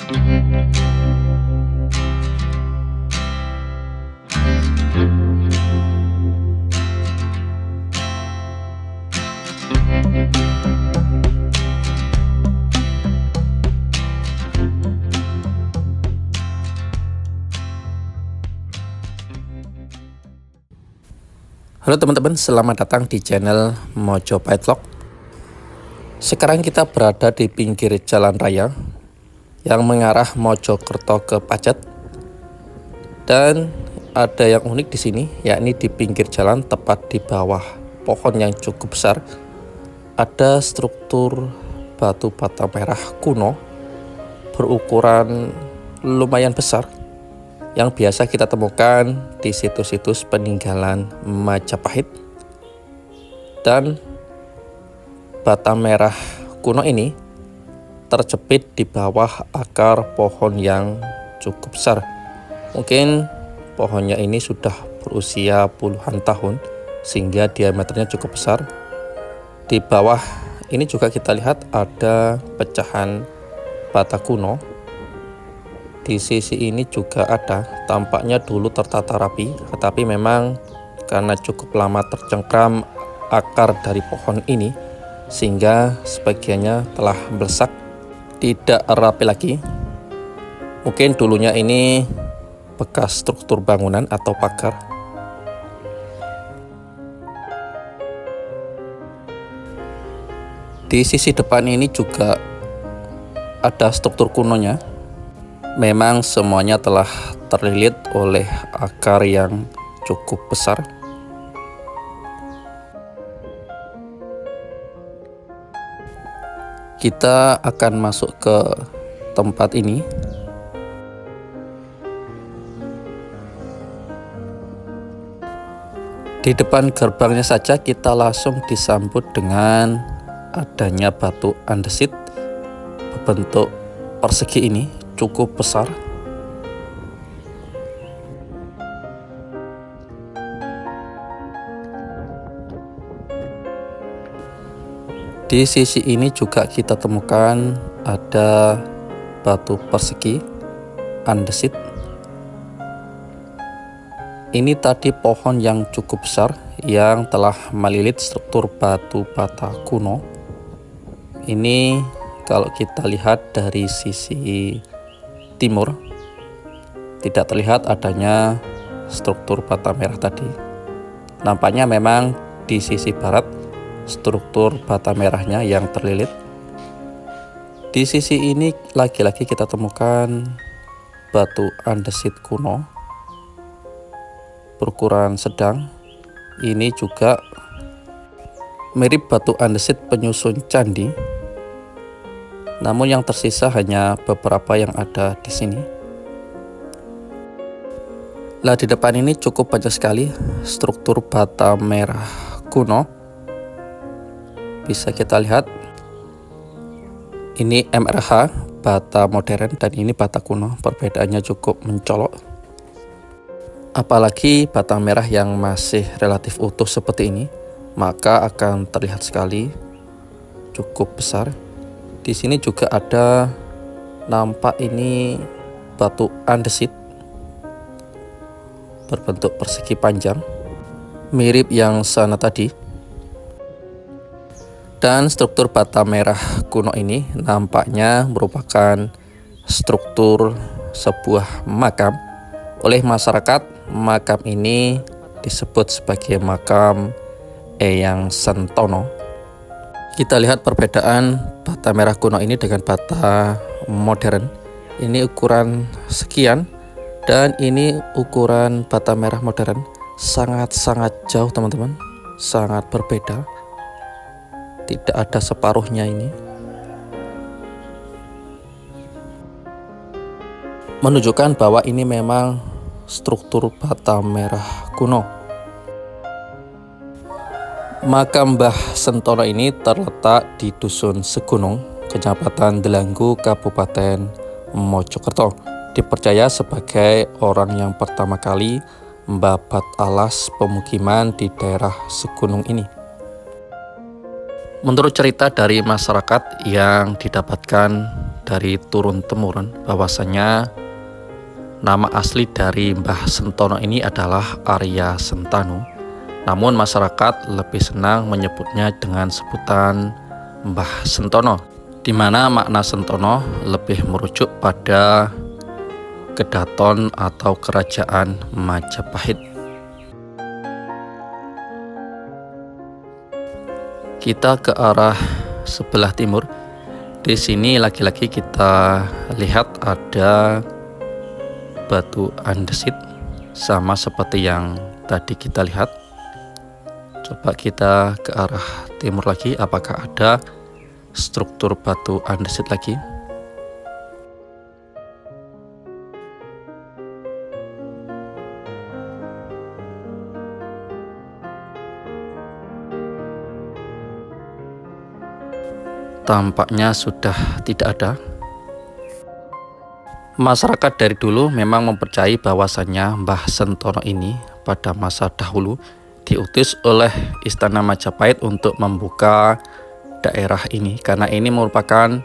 Halo teman-teman, selamat datang di channel Mojopahit Vlog. Sekarang kita berada di pinggir jalan raya yang mengarah Mojokerto ke Pacet. Dan ada yang unik di sini, yakni di pinggir jalan tepat di bawah pohon yang cukup besar, ada struktur batu bata merah kuno berukuran lumayan besar yang biasa kita temukan di situs-situs peninggalan Majapahit. Dan bata merah kuno ini terjepit di bawah akar pohon yang cukup besar. Mungkin pohonnya ini sudah berusia puluhan tahun sehingga diameternya cukup besar. Di bawah ini juga kita lihat ada pecahan bata kuno. Di sisi ini juga ada, tampaknya dulu tertata rapi, tetapi memang karena cukup lama tercengkram akar dari pohon ini, sehingga sebagiannya telah melesak, tidak rapi lagi. Mungkin dulunya ini bekas struktur bangunan atau pagar. Di sisi depan ini juga ada struktur kunonya. Memang semuanya telah terlilit oleh akar yang cukup besar. Kita akan masuk ke tempat ini. Di depan gerbangnya saja kita langsung disambut dengan adanya batu andesit berbentuk persegi ini. Cukup besar. Di sisi ini juga kita temukan ada batu persegi andesit. Ini tadi pohon yang cukup besar yang telah melilit struktur batu bata kuno. Ini kalau kita lihat dari sisi timur, tidak terlihat adanya struktur bata merah tadi. Nampaknya memang di sisi barat struktur bata merahnya yang terlilit. Di sisi ini lagi-lagi kita temukan batu andesit kuno berukuran sedang. Ini juga mirip batu andesit penyusun candi. Namun yang tersisa hanya beberapa yang ada di sini. Lah di depan ini cukup banyak sekali struktur bata merah kuno. Bisa kita lihat. Ini MRH, bata modern, dan ini bata kuno. Perbedaannya cukup mencolok. Apalagi bata merah yang masih relatif utuh seperti ini, maka akan terlihat sekali cukup besar. Di sini juga ada, nampak ini batu andesit berbentuk persegi panjang, mirip yang sana tadi. Dan struktur bata merah kuno ini nampaknya merupakan struktur sebuah makam. Oleh masyarakat, makam ini disebut sebagai makam Eyang Sentono. Kita lihat perbedaan bata merah kuno ini dengan bata modern. Ini ukuran sekian dan ini ukuran bata merah modern. Sangat-sangat jauh teman-teman, sangat berbeda. Tidak ada separuhnya ini. Menunjukkan bahwa ini memang struktur bata merah kuno. Makam Mbah Sentono ini terletak di Dusun Segunung, Kecamatan Delanggu, Kabupaten Mojokerto. Dipercaya sebagai orang yang pertama kali membabat alas pemukiman di daerah Segunung ini. Menurut cerita dari masyarakat yang didapatkan dari turun-temurun bahwasanya nama asli dari Mbah Sentono ini adalah Arya Sentanu. Namun masyarakat lebih senang menyebutnya dengan sebutan Mbah Sentono, di mana makna Sentono lebih merujuk pada Kedaton atau Kerajaan Majapahit. Kita ke arah sebelah timur. Di sini lagi-lagi kita lihat ada batu andesit, sama seperti yang tadi kita lihat. Coba kita ke arah timur lagi, apakah ada struktur batu andesit lagi? Tampaknya sudah tidak ada. Masyarakat dari dulu memang mempercayai bahwasannya Mbah Sentono ini pada masa dahulu diutus oleh Istana Majapahit untuk membuka daerah ini, karena ini merupakan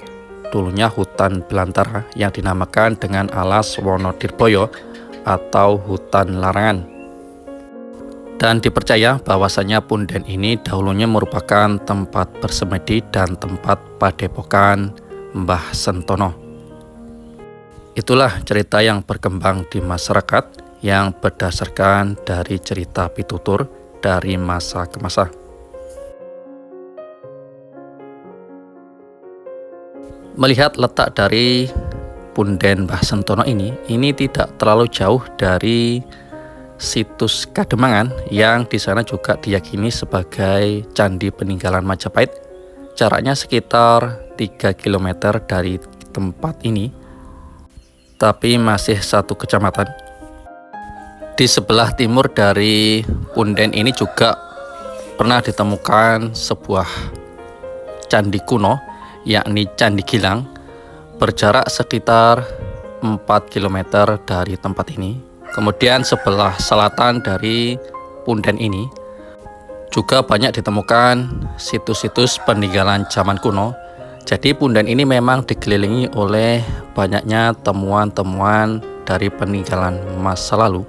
dulunya hutan belantara yang dinamakan dengan Alas Wonodirboyo atau hutan larangan. Dan dipercaya bahwasanya punden ini dahulunya merupakan tempat bersemedi dan tempat padepokan Mbah Sentono. Itulah cerita yang berkembang di masyarakat yang berdasarkan dari cerita pitutur dari masa ke masa. Melihat letak dari punden Mbah Sentono ini tidak terlalu jauh dari situs Kademangan yang di sana juga diyakini sebagai candi peninggalan Majapahit. Jaraknya sekitar 3 km dari tempat ini, tapi masih satu kecamatan. Di sebelah timur dari punden ini juga pernah ditemukan sebuah candi kuno, yakni Candi Gilang, berjarak sekitar 4 km dari tempat ini. Kemudian sebelah selatan dari punden ini juga banyak ditemukan situs-situs peninggalan zaman kuno. Jadi punden ini memang dikelilingi oleh banyaknya temuan-temuan dari peninggalan masa lalu.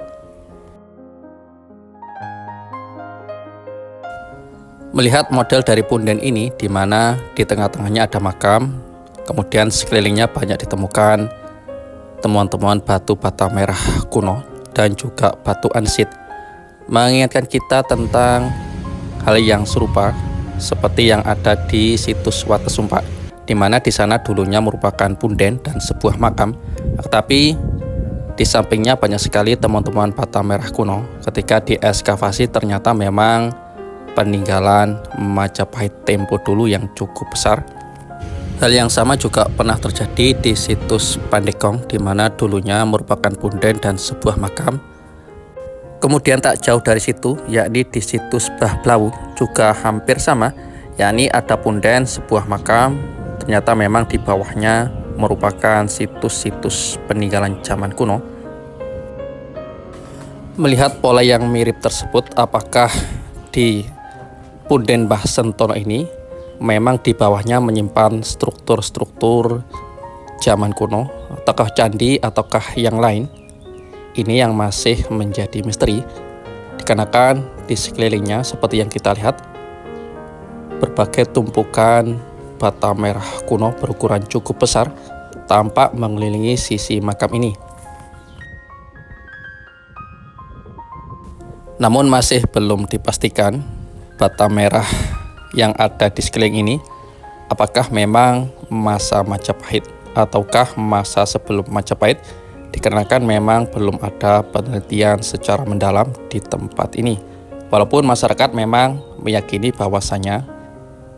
Melihat model dari punden ini, di mana di tengah-tengahnya ada makam, kemudian sekelilingnya banyak ditemukan temuan-temuan batu bata merah kuno dan juga batu andesit, mengingatkan kita tentang hal yang serupa seperti yang ada di situs Watesumpa, di mana di sana dulunya merupakan punden dan sebuah makam, tetapi di sampingnya banyak sekali temuan-temuan bata merah kuno. Ketika diekskavasi ternyata memang peninggalan Majapahit tempo dulu yang cukup besar. Hal yang sama juga pernah terjadi di situs Pandegong, di mana dulunya merupakan punden dan sebuah makam. Kemudian tak jauh dari situ, yakni di situs Bahlawu, juga hampir sama, yakni ada punden, sebuah makam. Ternyata memang di bawahnya merupakan situs-situs peninggalan zaman kuno. Melihat pola yang mirip tersebut, apakah di punden Mbah Sentono ini memang di bawahnya menyimpan struktur-struktur zaman kuno, ataukah candi ataukah yang lain? Ini yang masih menjadi misteri, dikarenakan di sekelilingnya seperti yang kita lihat berbagai tumpukan bata merah kuno berukuran cukup besar tampak mengelilingi sisi makam ini. Namun masih belum dipastikan bata merah yang ada di sekeliling ini apakah memang masa Majapahit ataukah masa sebelum Majapahit, dikarenakan memang belum ada penelitian secara mendalam di tempat ini. Walaupun masyarakat memang meyakini bahwasanya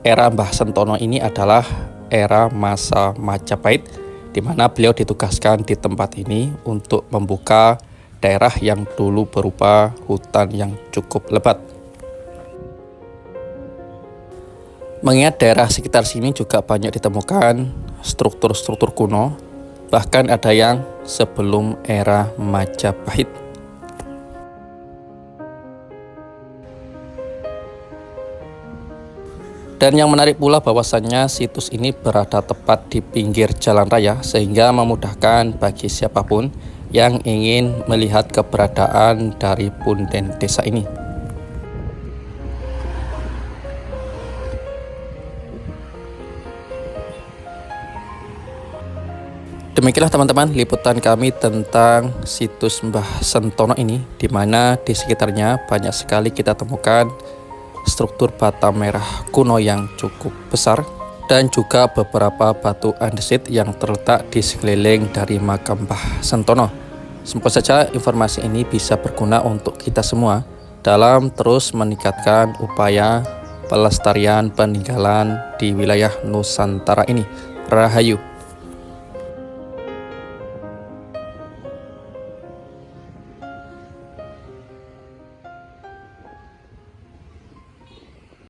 era Mbah Sentono ini adalah era masa Majapahit, di mana beliau ditugaskan di tempat ini untuk membuka daerah yang dulu berupa hutan yang cukup lebat. Mengingat daerah sekitar sini juga banyak ditemukan struktur-struktur kuno, bahkan ada yang sebelum era Majapahit. Dan yang menarik pula bahwasannya situs ini berada tepat di pinggir jalan raya sehingga memudahkan bagi siapapun yang ingin melihat keberadaan dari punden desa ini. Demikianlah teman-teman liputan kami tentang situs Mbah Sentono ini, di mana di sekitarnya banyak sekali kita temukan struktur bata merah kuno yang cukup besar dan juga beberapa batu andesit yang terletak di sekeliling dari makam Mbah Sentono. Semoga saja informasi ini bisa berguna untuk kita semua dalam terus meningkatkan upaya pelestarian peninggalan di wilayah Nusantara ini. Rahayu.